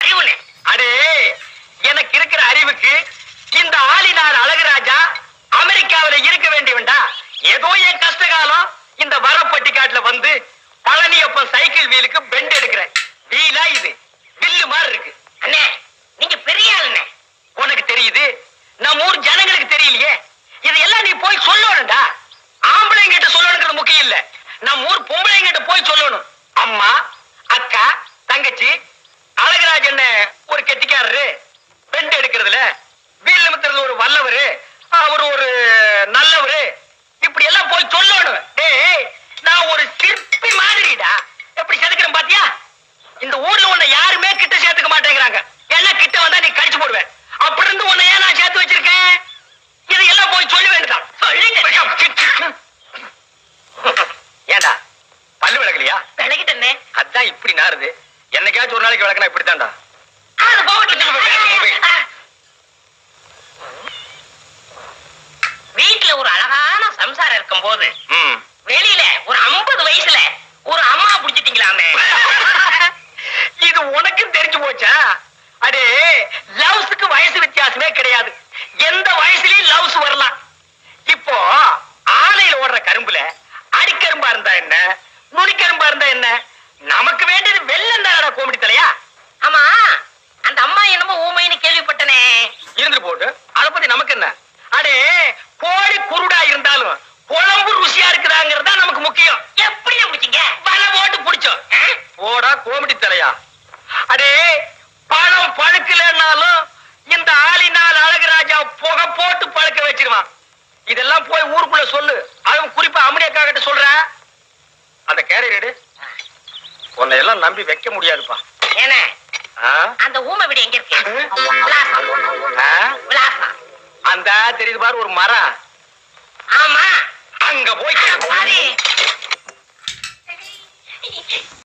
அறிவுனே. அடே எனக்கு இருக்கிற அறிவுக்கு இந்த ஆளினார் அழகுராஜா அமெரிக்காவில இருக்க வேண்டியவன்டா. ஏதோ என் கஷ்ட காலம் இந்த வரப்பட்டிக்காட்டுல வந்து பழனியப்பன் சைக்கிள் வீலுக்கு பெண்ட் எடுக்கிறேன். வீலா இது வில்லு மாதிரி இருக்கு. அண்ணே நீங்க பெரிய ஆளுண்ணே. உனக்கு தெரியுது, நம்ம ஊர் ஜனங்களுக்கு தெரியலையே. இதெல்லாம் நீ போய் சொல்லணும்டா. ஆம்பளைங்கிட்ட சொல்லணுங்கிறது முக்கியம் இல்ல, நம்ம ஊர் பொம்பளைங்கிட்ட போய் சொல்லணும். அம்மா, அக்கா, தங்கச்சி, அழகராஜன் ஒரு கெட்டிக்காரரு, பெண்ட் எடுக்கிறதுல வீல் நிமித்துறது ஒரு வல்லவரு, அவர் ஒரு நல்லவரு, இப்படி எல்லாம் போய் சொல்லணும். டேய் நான் ஒரு சிற்பி மாதிரிடா. எப்படி செதுக்கிறேன் பாத்தியா? இந்த ஊர்ல உன்னை யாருமே கிட்ட சேர்த்துக்க மாட்டேங்கிறாங்க. எல்லாம் கிட்ட வந்தா நீ கடிச்சு போடுவேன். அப்படி இருந்து உன்னை ஏன் நான் சேர்த்து வச்சிருக்கேன்? இதையெல்லாம் போய் சொல்ல வேண்டியதான். ஏண்டா பல்லு விளக்கலையா? விளக்கிட்டே. அதான் இப்படி நாருது. என்னைக்காச்சும் ஒரு நாளைக்கு விளக்கனா இப்படித்தான்டா. வீட்டுல ஒரு அழகான சம்சாரம் இருக்கும் போது வெளியில ஒரு 50 வயசுல ஒரு அம்மா புடிச்சிட்டீங்களாமே. இது உனக்கும் தெரிஞ்சு போச்சா? அடே லவ்ஸுக்கு வயசு வித்தியாசமே கிடையாது. எந்த வயசுலயும் லவ்ஸ் வரலாம். இப்போ ஆலையில ஓடுற கரும்புல அடிக்கரும்பா இருந்தா என்ன, நுனிக்கரும்பா இருந்தா என்ன, நமக்கு வேண்டியது வெள்ளம் தானடா கோமடி தலையா. ஆமா அந்த அம்மா என்னமோ ஊமைன்னு கேள்விப்பட்டனே. இருந்து போட்டு அத பத்தி நமக்கு என்ன? அடே கோழி குருடா இருந்தாலும் குழம்பு ருசியா இருக்குதாங்கிறதா நமக்கு முக்கியம். எப்படி பிடிச்சீங்க? வலை போட்டு பிடிச்சோம். போடா கோமடி தலையா. அடே பழம் பழுக்கலன்னாலும் இந்த ஆளினால் அழகுராஜா புகை போட்டு பழுக்க வச்சிருவான். இதெல்லாம் போய் ஊருக்குள்ள சொல்லு. அதுவும் குறிப்பா அம்மனியக்கா கிட்ட சொல்ற. அந்த கேரியர் உன்னை எல்லாம் நம்பி வைக்க முடியாதுப்பா. ஏன்னா அந்த ஊமை வீடு எங்க இருக்கு? அந்த தெரியுது பாரு ஒரு மரம். ஆமா அங்க போய்